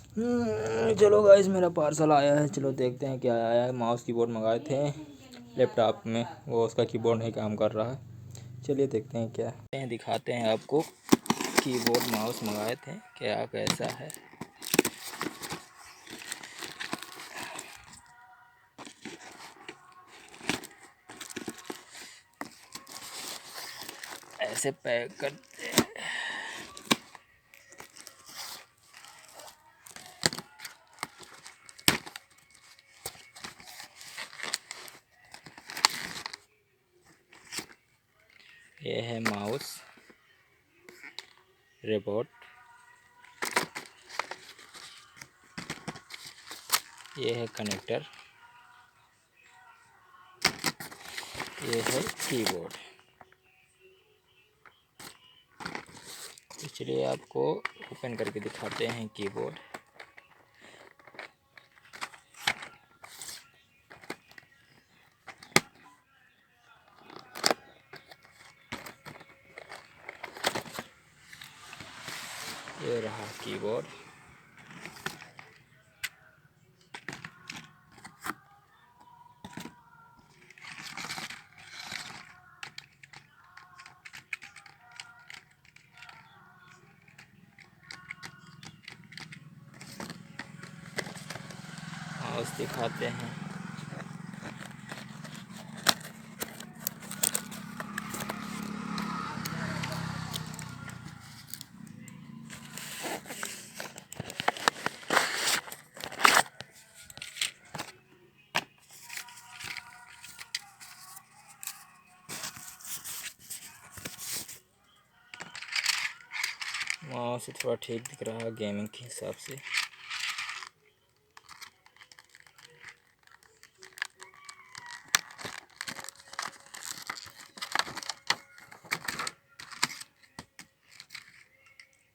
चलो गाइस, मेरा पार्सल आया है। चलो देखते हैं क्या आया है। माउस कीबोर्ड मंगाए थे लैपटॉप में, वो उसका कीबोर्ड नहीं काम कर रहा है। चलिए देखते हैं क्या है, दिखाते हैं आपको। कीबोर्ड माउस मंगाए थे, क्या कैसा है। ऐसे पैक करते हैं। ये है माउस रोबोट, ये है कनेक्टर, ये है कीबोर्ड। तो चलिए आपको ओपन करके दिखाते हैं कीबोर्ड। ये रहा कीबोर्ड। माउस दिखाते हैं। माउस थोड़ा ठीक दिख रहा है गेमिंग के हिसाब से।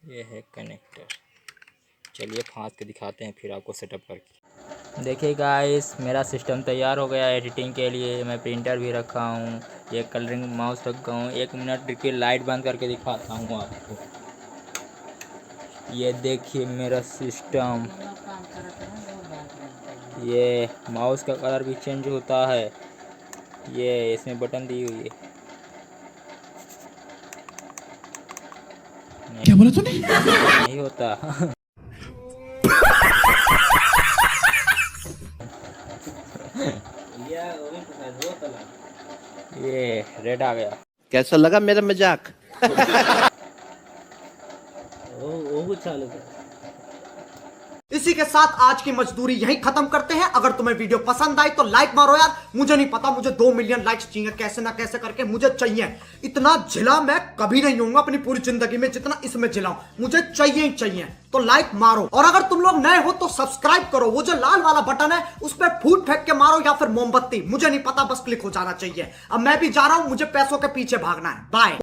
ये है कनेक्टर। चलिए फाँस के दिखाते हैं फिर आपको सेटअप करके। देखिए गाइस, मेरा सिस्टम तैयार हो गया एडिटिंग के लिए। मैं प्रिंटर भी रखा हूँ, ये कलरिंग माउस रखा हूँ। 1 मिनट रुकिए, लाइट बंद करके दिखाता हूँ आपको। ये देखिए मेरा सिस्टम। ये माउस का कलर भी चेंज होता है, ये इसमें बटन दी हुई है। क्या बोला तूने? नहीं होता। ये रेड आ गया। कैसा लगा मेरा मजाक? वो चालू कर। इसी के साथ आज की मजदूरी यहीं खत्म करते हैं। अगर तुम्हें वीडियो पसंद आई तो लाइक मारो यार। मुझे नहीं पता, मुझे 2 मिलियन लाइक्स चाहिए, कैसे ना कैसे करके मुझे चाहिए। इतना झिला मैं कभी नहीं होऊंगा अपनी पूरी जिंदगी में जितना इसमें झिलाऊं। मुझे चाहिए ही चाहिए, तो लाइक मारो। और अगर तुम लोग नए हो तो सब्सक्राइब करो। वो जो लाल वाला बटन है उस पर फूट फेंक के मारो या फिर मोमबत्ती, मुझे नहीं पता, बस क्लिक हो जाना चाहिए। अब मैं भी जा रहा हूं, मुझे पैसों के पीछे भागना है। बाय।